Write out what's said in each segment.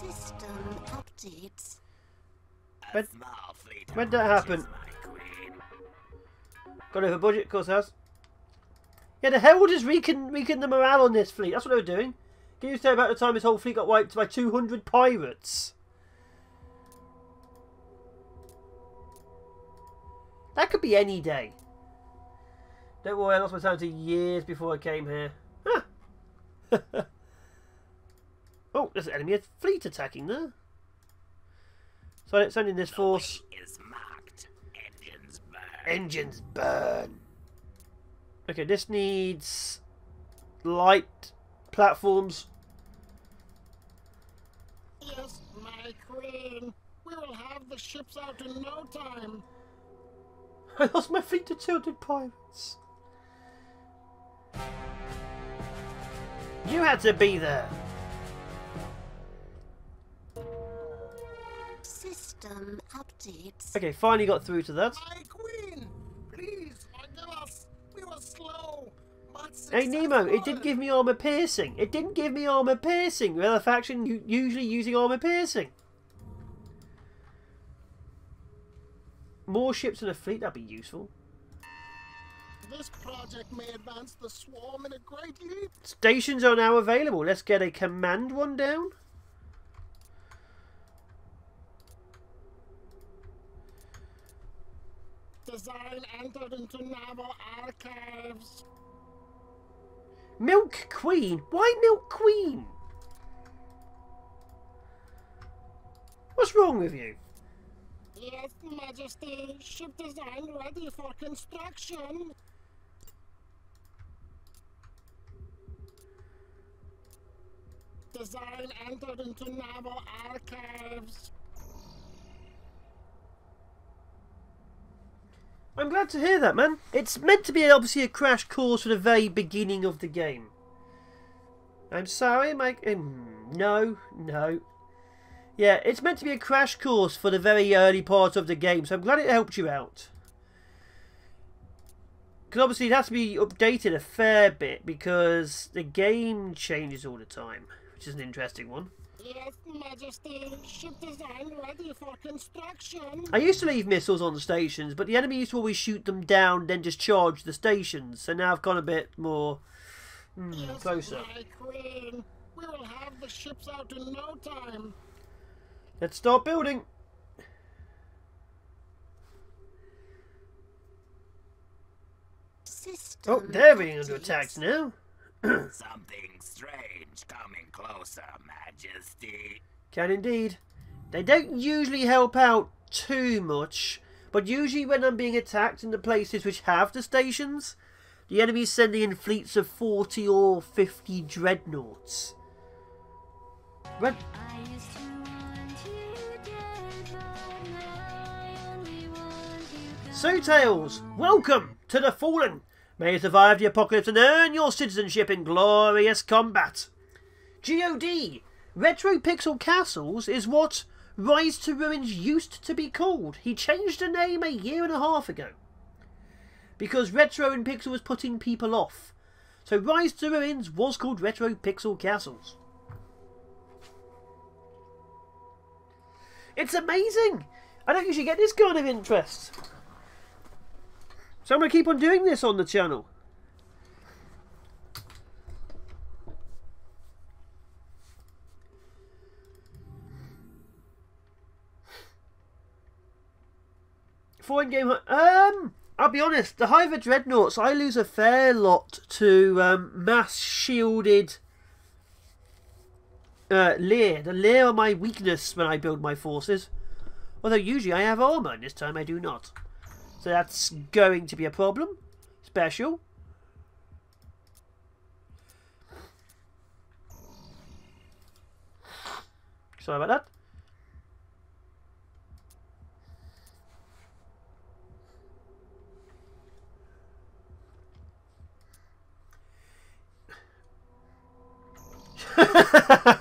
System updates. When did that happen? Got over budget, of course it has. Yeah, the Heralders weakened the morale on this fleet. That's what they were doing. Can you say about the time this whole fleet got wiped by 200 pirates? That could be any day. Don't worry, I lost my time to years before I came here. Ah. Oh, there's an enemy fleet attacking there. So it's sending this force. Is marked. Engines burn. Engines burn. Okay, this needs light platforms. Yes, my queen. We will have the ships out in no time. I lost my fleet to 200 pirates. You had to be there. System updates. Okay, finally got through to that. My queen, please forgive us. We were slow. But Hey Nemo, it successful. didn't give me armor piercing. It didn't give me armor piercing. We're the faction usually using armor piercing. More ships in a fleet, that'd be useful. This project may advance the swarm in a great leap. Stations are now available. Let's get a command one down. Design entered into naval archives. Milk Queen? Why Milk Queen? What's wrong with you? Yes, Majesty. Ship design ready for construction. Design entered into naval archives. I'm glad to hear that, man. It's meant to be obviously a crash course for the very beginning of the game. I'm sorry, Mike. No. Yeah, it's meant to be a crash course for the very early part of the game, so I'm glad it helped you out. Because obviously it has to be updated a fair bit because the game changes all the time, which is an interesting one. Yes, Majesty. Ship design ready for construction. I used to leave missiles on the stations, but the enemy used to always shoot them down, then just charge the stations. So now I've gone a bit more Yes, closer. my queen. We will have the ships out in no time. Let's start building. System Oh, they're being under attack updates. now. Something strange coming closer, Majesty. Can indeed. They don't usually help out too much, but usually when I'm being attacked in the places which have the stations, the enemy's sending in fleets of 40 or 50 dreadnoughts. Red Sootails, welcome to the Fallen. May you survive the apocalypse and earn your citizenship in glorious combat. GOD, Retro Pixel Castles is what Rise to Ruins used to be called. He changed the name a year and a half ago because Retro and Pixel was putting people off. So Rise to Ruins was called Retro Pixel Castles. It's amazing. I don't usually get this kind of interest. So I'm going to keep on doing this on the channel. Foreign game. I'll be honest. The Hiver Dreadnoughts, I lose a fair lot to mass shielded Liir. The Liir are my weakness when I build my forces. Although usually I have armor, and this time I do not. So that's going to be a problem. Special. Sorry about that.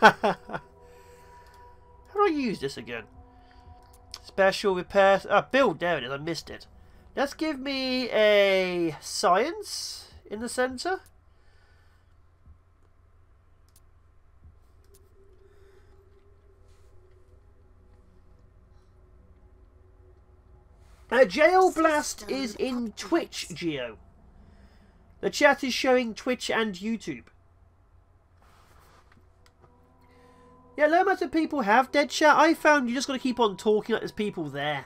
How do I use this again? Special repair. Build. There it is. I missed it. Let's give me a science in the center. Jail Blast is in Twitch, Geo. The chat is showing Twitch and YouTube. Yeah, low amount of people have dead chat. I found you just got to keep on talking like there's people there.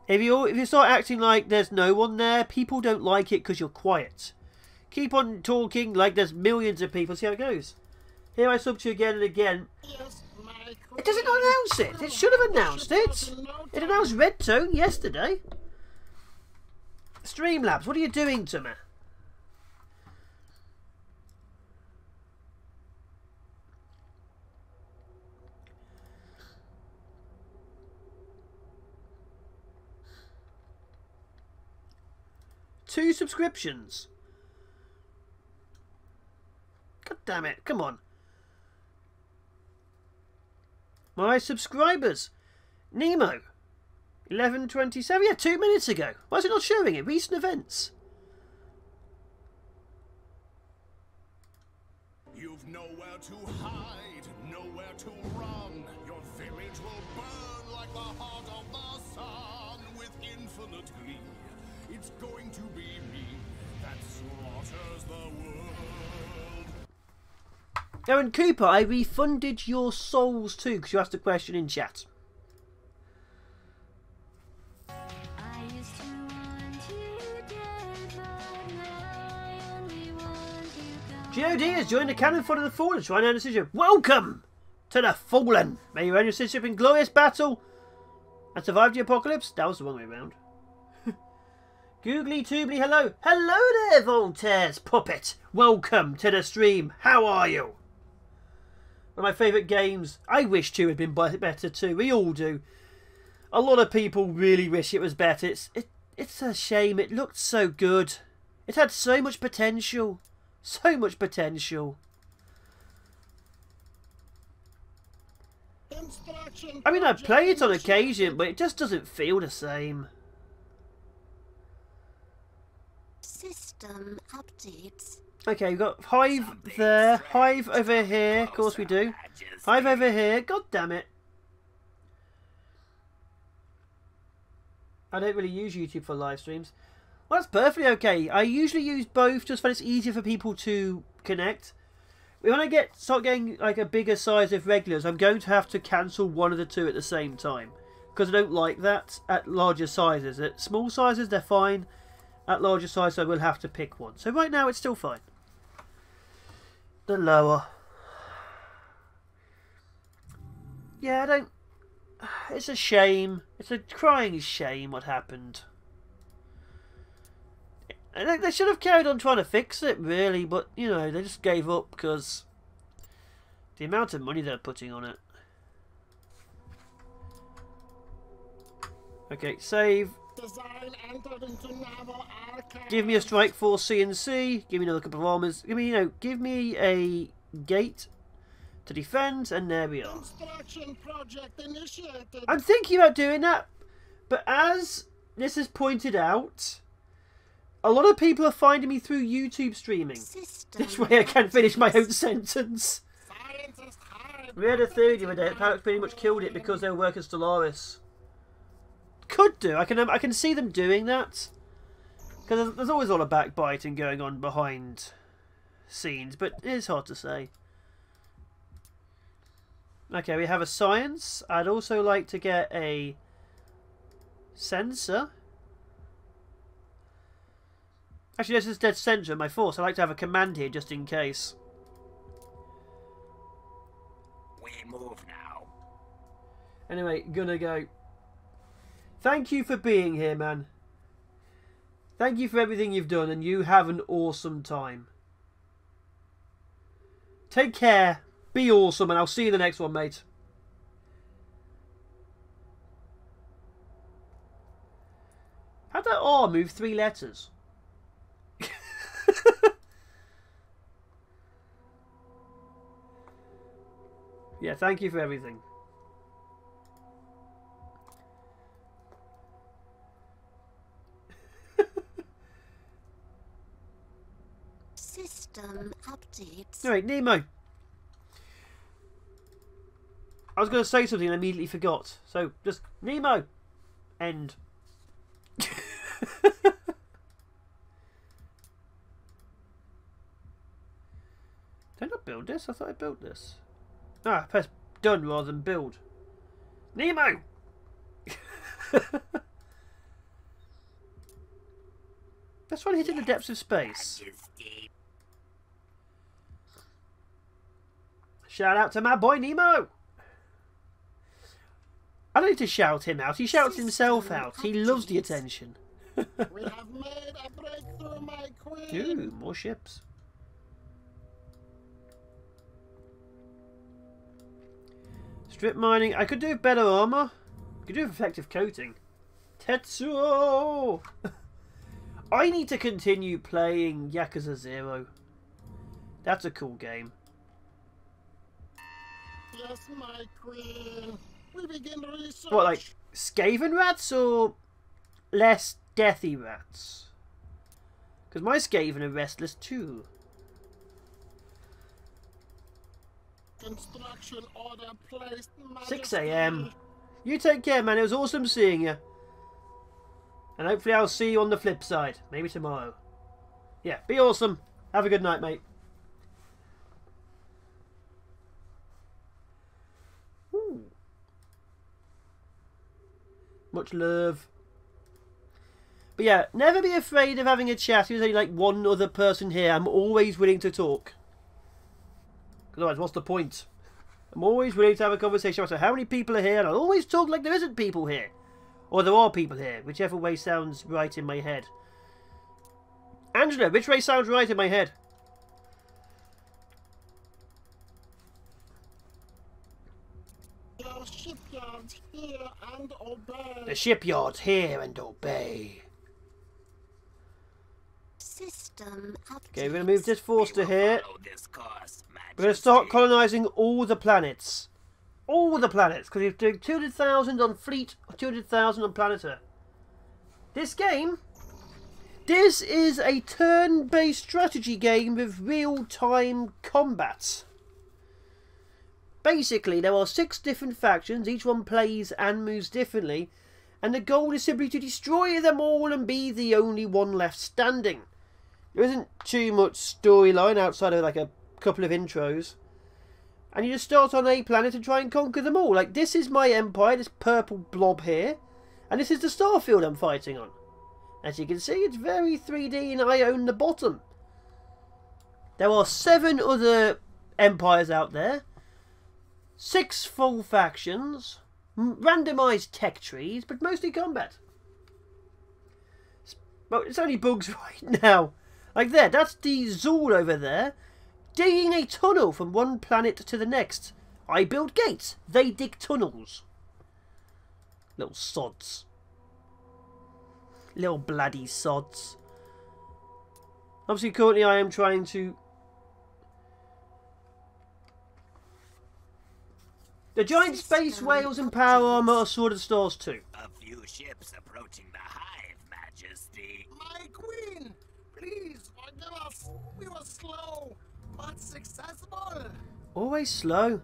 If you start acting like there's no one there, people don't like it because you're quiet. Keep on talking like there's millions of people. See how it goes. Here I sub to you again and again. Yes, my queen. It doesn't announce it. It should have announced it. It announced Red Tone yesterday. Streamlabs, what are you doing to me? Two subscriptions. God damn it, come on. My subscribers. Nemo. 11:27. Yeah, 2 minutes ago. Why is it not showing it? Recent events. You've nowhere to hide, nowhere to run. Your village will burn like the heart of the sun with infinite glee. It's going to be me that slaughters the world. Aaron Cooper, I refunded your souls too because you asked a question in chat. God has joined the cannon fodder of the Fallen, trying to earn a citizenship. Welcome to the Fallen. May you earn your citizenship in glorious battle and survive the apocalypse. That was the wrong way around. Googly Toobly, hello. Hello there, Voltaire's puppet. Welcome to the stream. How are you? One of my favourite games. I wish 2 had been better too. We all do. A lot of people really wish it was better. It's a shame. It looked so good. It had so much potential. So much potential. I mean, I play it on occasion, but it just doesn't feel the same. System updates. Okay, we've got Hive there, Hive over here, of course we do. Hive over here, god damn it. I don't really use YouTube for live streams. Well, that's perfectly okay. I usually use both just when it's easier for people to connect. When I start getting like a bigger size of regulars, I'm going to have to cancel one of the two at the same time. Because I don't like that at larger sizes. At small sizes, they're fine. At larger sizes, I will have to pick one. So right now, it's still fine. The lower. Yeah, I don't... It's a shame. It's a crying shame what happened. They should have carried on trying to fix it, really, but, you know, they just gave up because the amount of money they're putting on it. Okay, save. Give me a Strike Force CNC. Give me another couple of armors. Give me, give me a gate to defend, and there we are. I'm thinking about doing that, but as this is pointed out, a lot of people are finding me through YouTube streaming. This way I can finish my own sentence. We had a theory the other day that Tarkas pretty much killed it because they were working Stellaris. Could do. I can see them doing that. Because there's always a lot of backbiting going on behind scenes, but it is hard to say. Okay, we have a science. I'd also like to get a sensor. Actually, this is dead center of my force. I like to have a command here just in case. We move now. Anyway, gonna go. Thank you for being here, man. Thank you for everything you've done, and you have an awesome time. Take care, be awesome, and I'll see you in the next one, mate. How'd that R move 3 letters? Yeah, thank you for everything. System updates. Alright, Nemo. I was going to say something and I immediately forgot. So, just Nemo. End. Did I not build this? I thought I built this. Ah, press done rather than build. Nemo! That's why I hit in the depths of space. Shout out to my boy Nemo! I don't need to shout him out. He shouts himself out. He loves the attention. We have made a breakthrough, my queen. Ooh, more ships. Strip mining. I could do better armor. I could do effective coating. Tetsuo! I need to continue playing Yakuza 0. That's a cool game. Yes, my queen. We begin research. What, like Skaven rats or less deathy rats? Because my Skaven are restless too. Construction order placed, 6 AM. You take care, man. It was awesome seeing you. And hopefully I'll see you on the flip side. Maybe tomorrow. Yeah, be awesome. Have a good night, mate. Ooh. Much love. But yeah, never be afraid of having a chat. There's only like one other person here. I'm always willing to talk. Otherwise, what's the point? I'm always willing to have a conversation. No matter how many people are here, and I'll always talk like there isn't people here. Or there are people here. Whichever way sounds right in my head. Angela, which way sounds right in my head? Your shipyards here and obey. The shipyard's here and obey. System updates. Okay, we're going to move this Forster here. Follow this course, We're going to start Majesty. colonising all the planets. All the planets. Because we're doing 200,000 on Fleet, 200,000 on Planeter. This game, this is a turn-based strategy game with real-time combat. Basically, there are 6 different factions. Each one plays and moves differently. And the goal is simply to destroy them all and be the only one left standing. There isn't too much storyline outside of like a couple of intros. And you just start on a planet and try and conquer them all. Like, this is my empire, this purple blob here. And this is the starfield I'm fighting on. As you can see, it's very 3D and I own the bottom. There are 7 other empires out there. 6 full factions. Randomised tech trees, but mostly combat. Well, it's only bugs right now. Like there, that's the Zool over there, digging a tunnel from one planet to the next. I build gates, they dig tunnels. Little sods. Little bloody sods. Obviously, currently I am trying to... The giant space whales and power armor are Sword of Stars too. A few ships approaching the Hive, Majesty. My queen, please forgive us. We were slow, but successful. Always slow.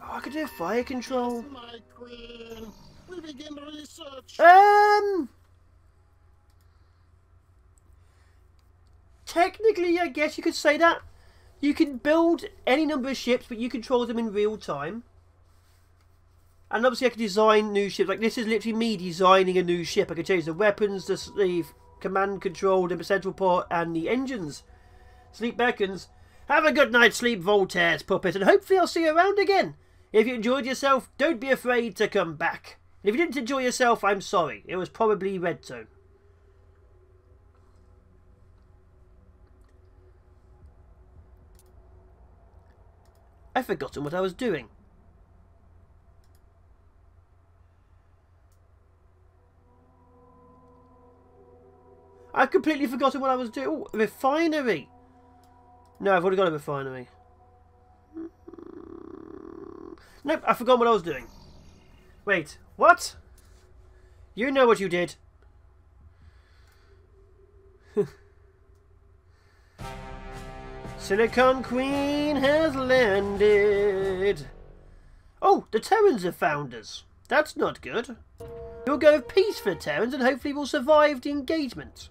Oh, I could do fire control. My queen, we begin research. Technically, I guess you could say that. You can build any number of ships, but you control them in real time. And obviously I can design new ships. Like, this is literally me designing a new ship. I can change the weapons, the command control, the central part, and the engines. Sleep beckons. Have a good night's sleep, Voltaire's puppet, and hopefully I'll see you around again. If you enjoyed yourself, don't be afraid to come back. And if you didn't enjoy yourself, I'm sorry. It was probably Redstone. I've forgotten what I was doing. I've completely forgotten what I was doing. Oh, a refinery. No, I've already got a refinery. Nope, I forgot what I was doing. Wait, what? You know what you did. Silicon Queen has landed. Oh, the Terrans have found us. That's not good. We'll go with peace for the Terrans and hopefully we'll survive the engagement.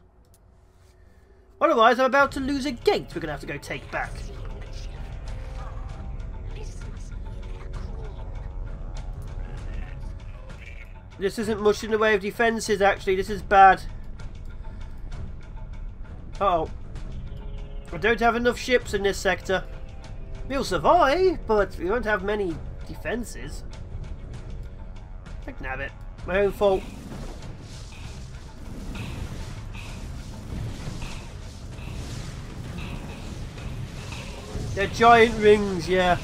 Otherwise, I'm about to lose a gate we're going to have to go take back. This isn't much in the way of defences, actually. This is bad. Uh-oh. I don't have enough ships in this sector. We'll survive, but we won't have many defences. I can have it. My own fault. They're giant rings, yeah.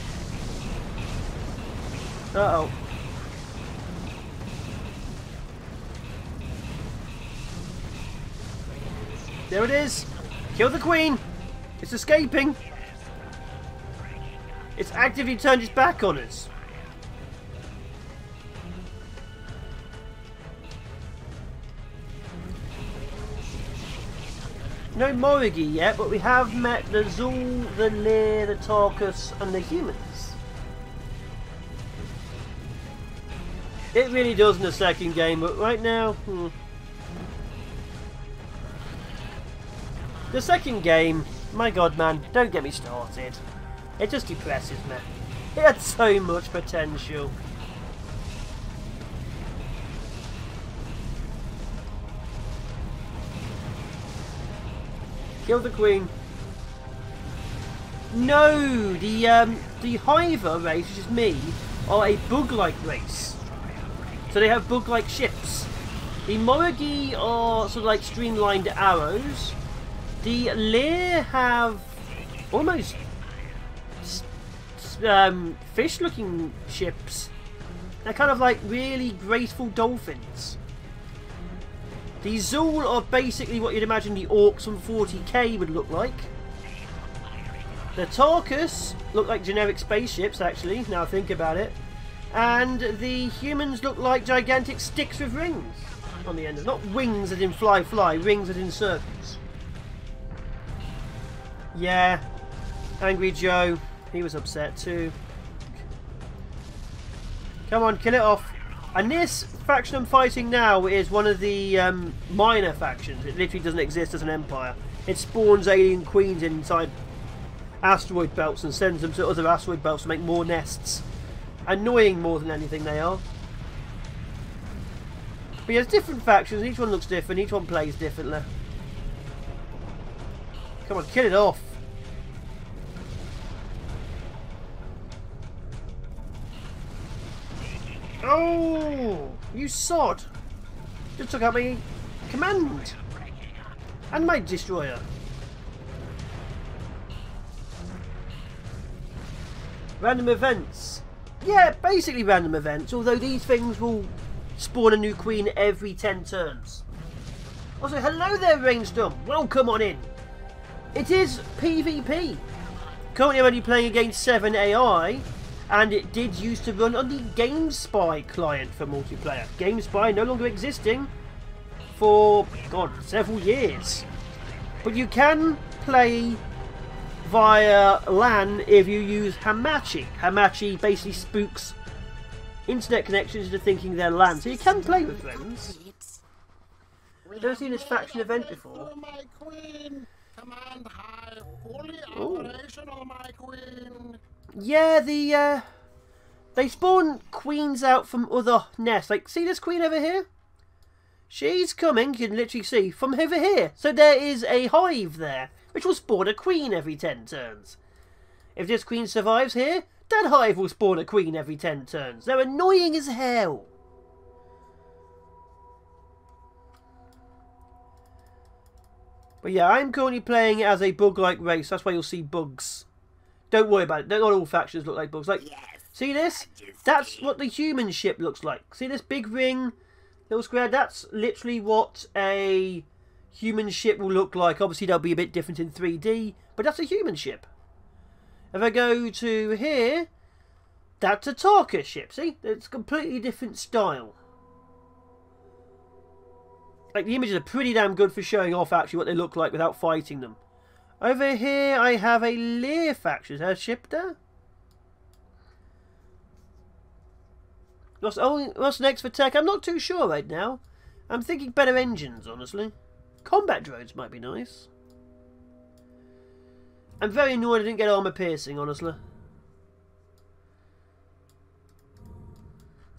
Uh-oh. There it is. Kill the queen. It's escaping. It's actively turned its back on us. No Morigi yet, but we have met the Zul, the Liir, the Tarkas, and the humans. It really does in the second game, but right now... The second game, my god man, don't get me started. It just depresses me. It had so much potential. Kill the queen. No, the Hiver race, which is me, are a bug-like race. So they have bug-like ships. The Morigi are sort of like streamlined arrows. The Liir have almost fish-looking ships. They're kind of like really graceful dolphins. The Zul are basically what you'd imagine the orcs from 40k would look like. The Tarkas look like generic spaceships, actually, now I think about it. And the humans look like gigantic sticks with rings on the end. Not wings as in fly, rings as in circles. Yeah, Angry Joe, he was upset too. Come on, kill it off. And this faction I'm fighting now is one of the minor factions. It literally doesn't exist as an empire. It spawns alien queens inside asteroid belts and sends them to other asteroid belts to make more nests. Annoying more than anything they are. But yeah, there's different factions. Each one looks different. Each one plays differently. Come on, kill it off. Oh, you sod! Just took out my command and my destroyer. Random events. Yeah, basically random events, although these things will spawn a new queen every 10 turns. Also, hello there, Rainstorm. Welcome on in. It is PvP. Currently I'm only playing against 7 AI, and it did used to run on the GameSpy client for multiplayer. GameSpy no longer existing for, God, several years. But you can play via LAN if you use Hamachi. Hamachi basically spooks internet connections into thinking they're LAN, so you can play with friends. Never seen this faction event before. Command Hive, fully operational, my queen. Yeah, they spawn queens out from other nests. Like, see this queen over here? She's coming, you can literally see, from over here. So there is a hive there, which will spawn a queen every 10 turns. If this queen survives here, that hive will spawn a queen every 10 turns. They're annoying as hell. But yeah, I'm currently playing as a bug-like race. That's why you'll see bugs. Don't worry about it. Not all factions look like bugs. Like, see this? That's what the human ship looks like. See this big ring, little square? That's literally what a human ship will look like. Obviously, they'll be a bit different in 3D, but that's a human ship. If I go to here, that's a Tarka ship. See? It's a completely different style. Like, the images are pretty damn good for showing off actually what they look like without fighting them. Over here I have a Liir faction. Is there a ship there? What's next for tech? I'm not too sure right now. I'm thinking better engines, honestly. Combat drones might be nice. I'm very annoyed I didn't get armor piercing, honestly.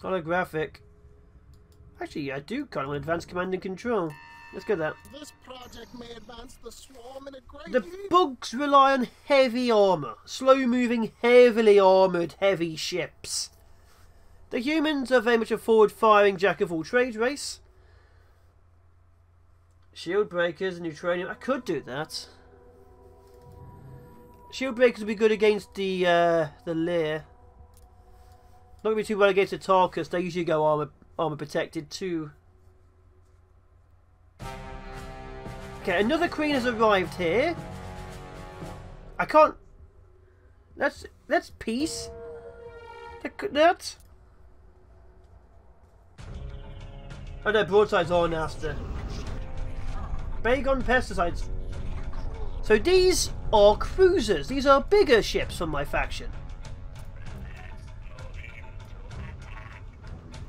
Holographic. Actually, I do kind of want advanced command and control. Let's go that. This project may advance the swarm in a great The bugs rely on heavy armor. Slow-moving, heavily armored, heavy ships. The humans are very much a forward-firing jack-of-all-trades race. Shield breakers, neutronium. I could do that. Shield breakers would be good against the Liir. Not gonna be too well against the Tarkas. They usually go armor protected too. Okay, another queen has arrived here. I can't. That's peace. That. Oh no, broadsides are nasty. Bagon pesticides. So these are cruisers. These are bigger ships from my faction.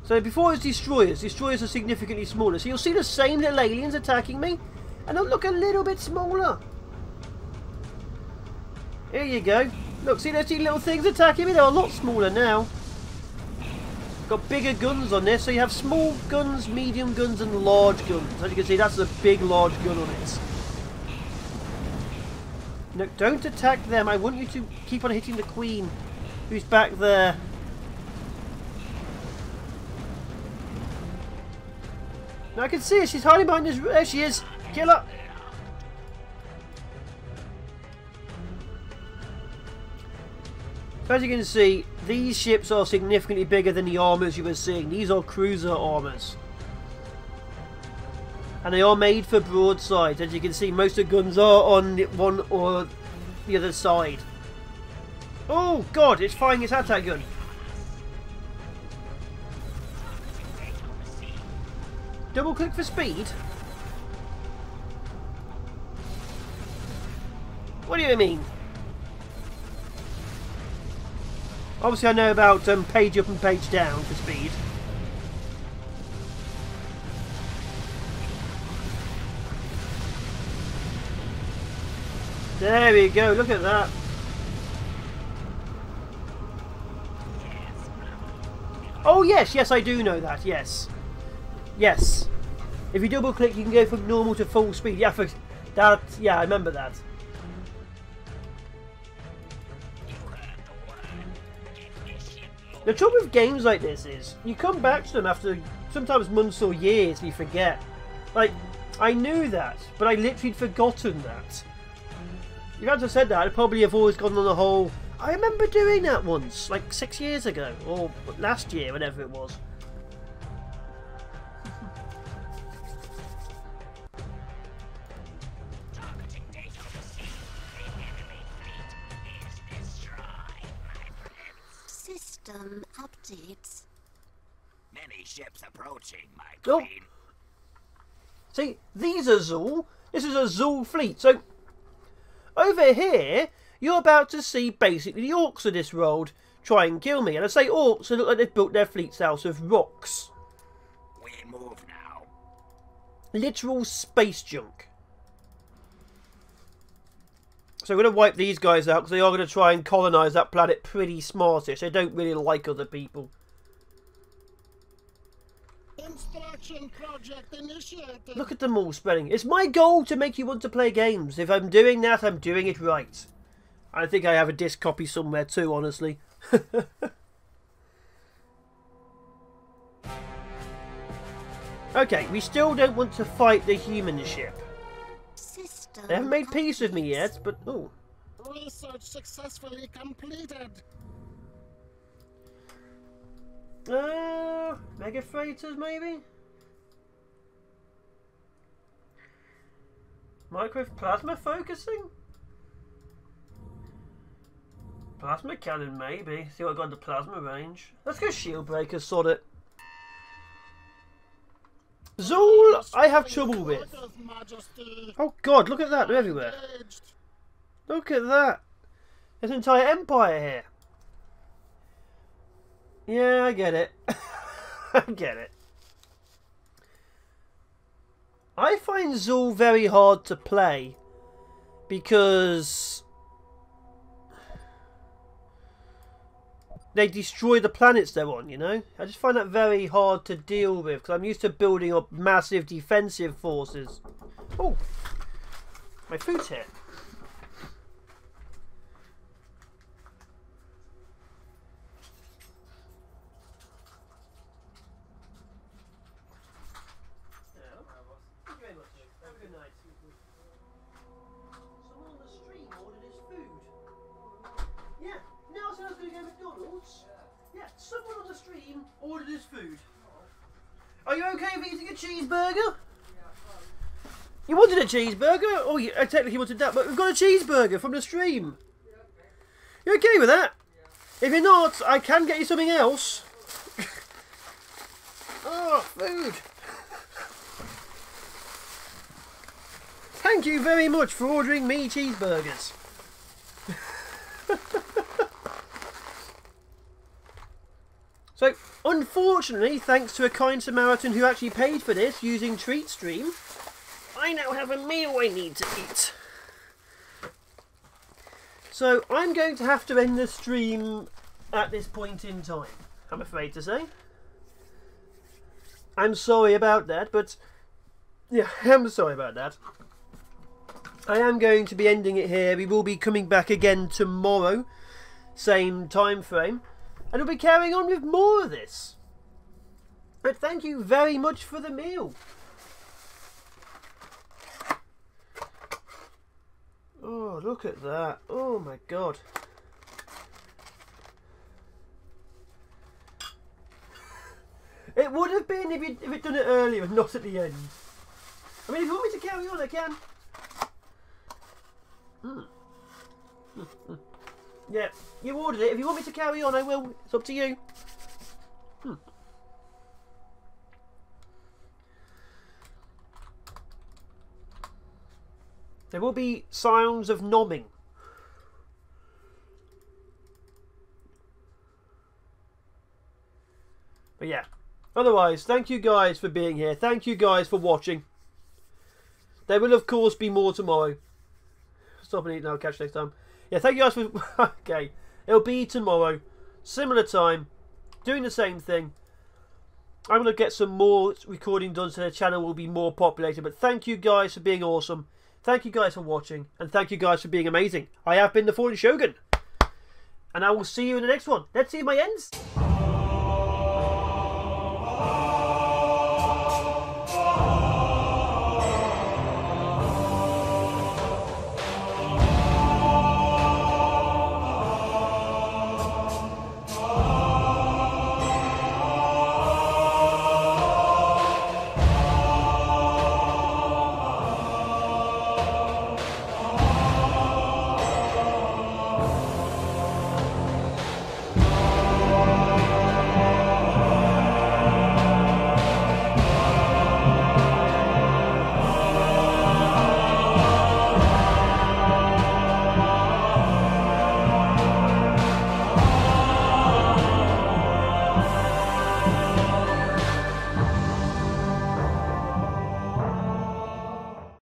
So before it's destroyers, destroyers are significantly smaller. So you'll see the same little aliens attacking me, and they'll look a little bit smaller. Here you go. Look, see those two little things attacking me? They're a lot smaller now. Got bigger guns on this, so you have small guns, medium guns, and large guns. As you can see, that's a big, large gun on it. No, don't attack them. I want you to keep on hitting the queen, who's back there. Now I can see her. She's hiding behind this. There she is. Kill her. So as you can see, these ships are significantly bigger than the armors you were seeing. These are cruiser armors. And they are made for broadsides. As you can see, most of the guns are on one or the other side. Oh god, it's firing its attack gun. Double click for speed? What do you mean? Obviously I know about page up and page down for speed. There we go, look at that. Oh yes, yes I do know that, yes. Yes. If you double click you can go from normal to full speed. Yeah, I remember that. The trouble with games like this is you come back to them after sometimes months or years and you forget. Like, I knew that, but I literally forgotten that. If you hadn't have said that, I'd probably have always gone on the whole, I remember doing that once, like 6 years ago, or last year, whenever it was. System updates. Many ships approaching, my Oh. queen. See, these are Zool. This is a Zool fleet. So, over here, you're about to see basically the orcs of this world try and kill me. And I say orcs, they look like they've built their fleets out of rocks. We move now. Literal space junk. So we're going to wipe these guys out because they are going to try and colonise that planet pretty smartish. They don't really like other people. Instruction project initiated. Look at them all spreading. It's my goal to make you want to play games. If I'm doing that, I'm doing it right. I think I have a disc copy somewhere too, honestly. Okay, we still don't want to fight the human ship. System They haven't made peace with me yet, but... oh. Research successfully completed. Mega freighters maybe? Micro plasma focusing? Plasma cannon maybe. See what I got in the plasma range. Let's go shield breakers, sod it. Zool, I have trouble with. Oh god, look at that, they're everywhere. Look at that. There's an entire empire here. Yeah, I get it. I get it. I find Zul very hard to play because they destroy the planets they're on, you know? I just find that very hard to deal with because I'm used to building up massive defensive forces. Oh, my food's here. Someone on the stream ordered his food. Are you okay with eating a cheeseburger? You wanted a cheeseburger? Oh, I technically wanted that, but we've got a cheeseburger from the stream. You okay with that? If you're not, I can get you something else. Oh, food. Thank you very much for ordering me cheeseburgers. So, unfortunately, thanks to a kind Samaritan who actually paid for this using TreatStream, I now have a meal I need to eat. So, I'm going to have to end the stream at this point in time, I'm afraid to say. I'm sorry about that, but... yeah, I'm sorry about that. I am going to be ending it here. We will be coming back again tomorrow, same time frame. And we'll be carrying on with more of this. But thank you very much for the meal. Oh, look at that. Oh my god. It would have been if it'd done it earlier and not at the end. I mean, if you want me to carry on, I can. Yeah, you ordered it. If you want me to carry on, I will. It's up to you. There will be sounds of nomming. But yeah. Otherwise, thank you guys for being here. Thank you guys for watching. There will, of course, be more tomorrow. Stop and eat now. Catch you next time. Yeah, thank you guys for... okay. It'll be tomorrow. Similar time. Doing the same thing. I'm going to get some more recording done so the channel will be more populated. But thank you guys for being awesome. Thank you guys for watching. And thank you guys for being amazing. I have been the FallenShogun. And I will see you in the next one. Let's see my ends.